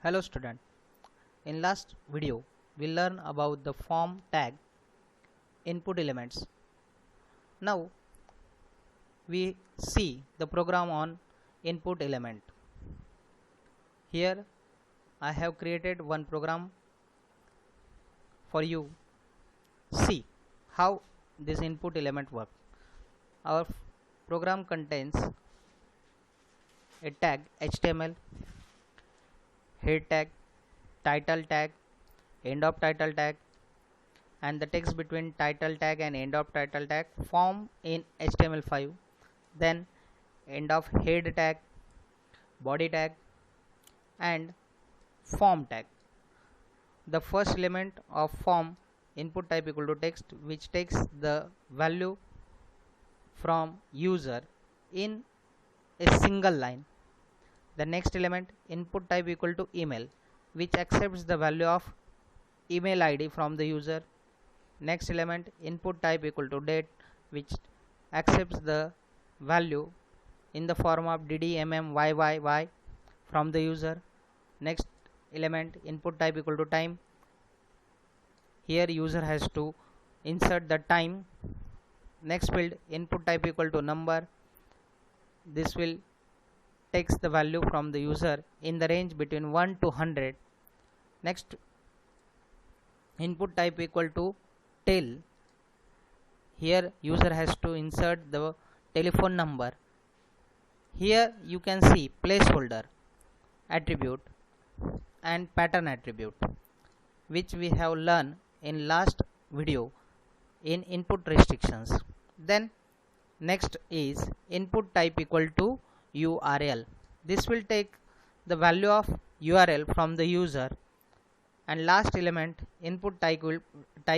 Hello student, in last video we learned about the form tag input elements. Now we see the program on input element. Here I have created one program for you. See how this input element works. Our program contains a tag HTML, head tag, title tag, end of title tag, and the text between title tag and end of title tag form in HTML5, then end of head tag, body tag, and form tag. The first element of form input type equal to text, which takes the value from user in a single line. The next element input type equal to email, which accepts the value of email ID from the user. Next element input type equal to date, which accepts the value in the form of ddmmyy from the user. Next element input type equal to time. Here user has to insert the time. Next field input type equal to number. This will takes the value from the user in the range between 1 to 100. Next input type equal to tel. Here user has to insert the telephone number. Here you can see placeholder attribute and pattern attribute, which we have learned in last video in input restrictions. Then next is input type equal to URL. This will take the value of URL from the user. And last element input type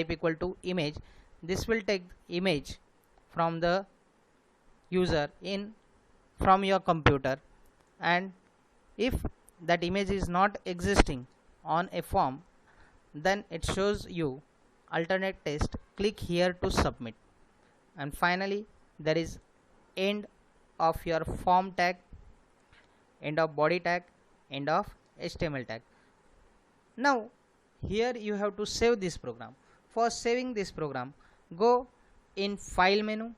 equal to image. This will take image from the user from your computer, and if that image is not existing on a form, then it shows you alternate text. Click here to submit. And finally there is end of your form tag, end of body tag, end of HTML tag. Now here you have to save this program. For saving this program, go in file menu,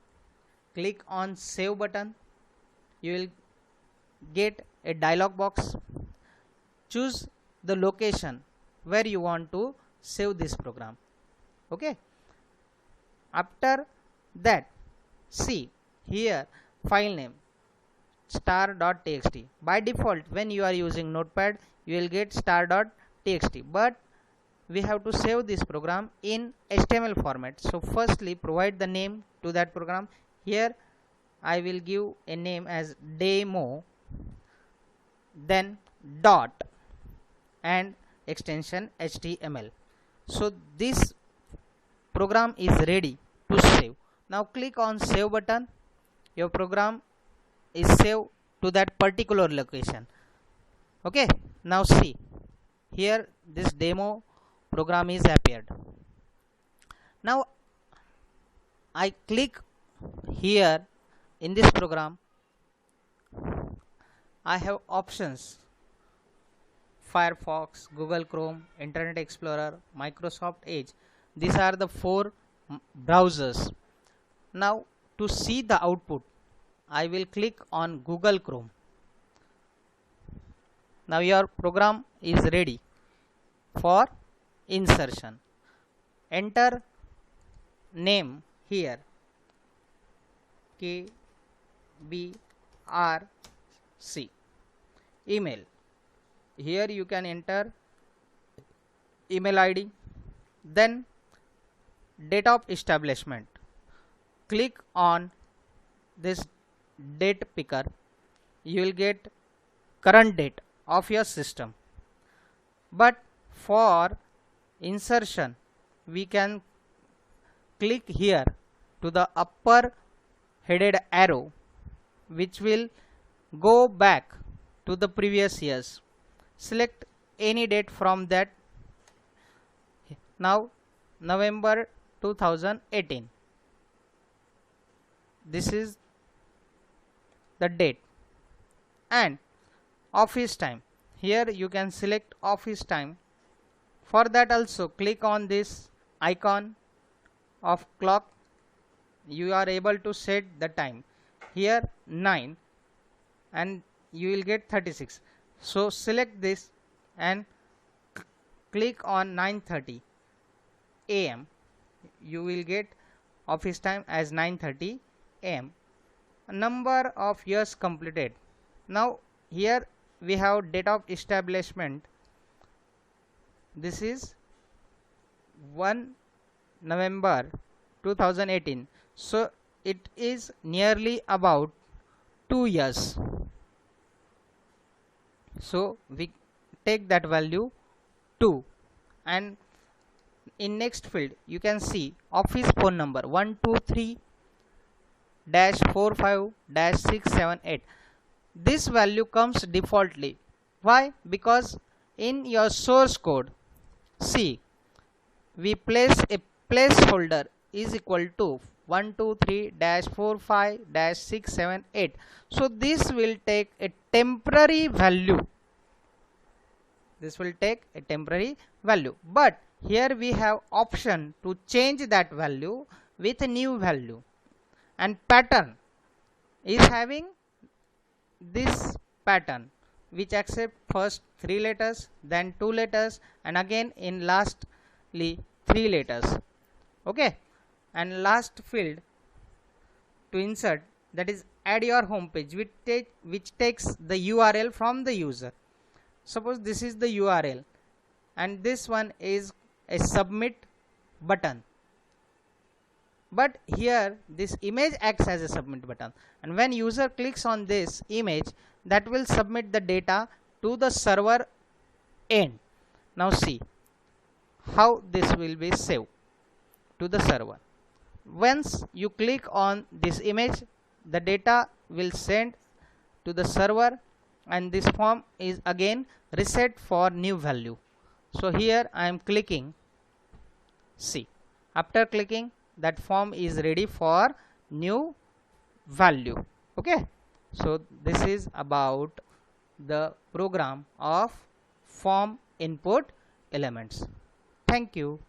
click on save button. You will get a dialog box. Choose the location where you want to save this program. Okay, after that, see here file name star.txt. By default when you are using notepad you will get star.txt, but we have to save this program in HTML format. So firstly provide the name to that program. Here I will give a name as demo, then dot and extension HTML. So this program is ready to save. Now click on save button. Your program is saved to that particular location. Okay, now see here this demo program is appeared. Now I click here in this program. I have options: Firefox, Google Chrome, Internet Explorer, Microsoft Edge. These are the 4 browsers. Now to see the output, I will click on Google Chrome. Now your program is ready for insertion. Enter name here KBRC. Email, here you can enter email ID. Then date of establishment, click on this date picker. You will get current date of your system, but for insertion we can click here to the upper headed arrow, which will go back to the previous years. Select any date from that. Now November 2018, this is the date. And office time, here you can select office time. For that also click on this icon of clock. You are able to set the time here 9 and you will get 36. So select this and click on 9:30 am. You will get office time as 9:30 am. Number of years completed. Now here we have date of establishment. This is 1 November 2018. So it is nearly about 2 years. So we take that value 2, and in next field you can see office phone number 123-45-678. This value comes defaultly. Why? Because in your source code, see, we place a placeholder is equal to 123-45-678. So this will take a temporary value. This will take a temporary value, but here we have option to change that value with a new value, and pattern is having this pattern which accept first 3 letters, then 2 letters, and again in lastly 3 letters. Okay, and last field to insert, that is add your home page, which takes the URL from the user. Suppose this is the URL and this one is a submit button, but here this image acts as a submit button, and when user clicks on this image, that will submit the data to the server end. Now see how this will be saved to the server. Once you click on this image, the data will send to the server, and this form is again reset for new value. So here I am clicking, see, after clicking, that form is ready for new value. Okay, so this is about the program of form input elements. Thank you.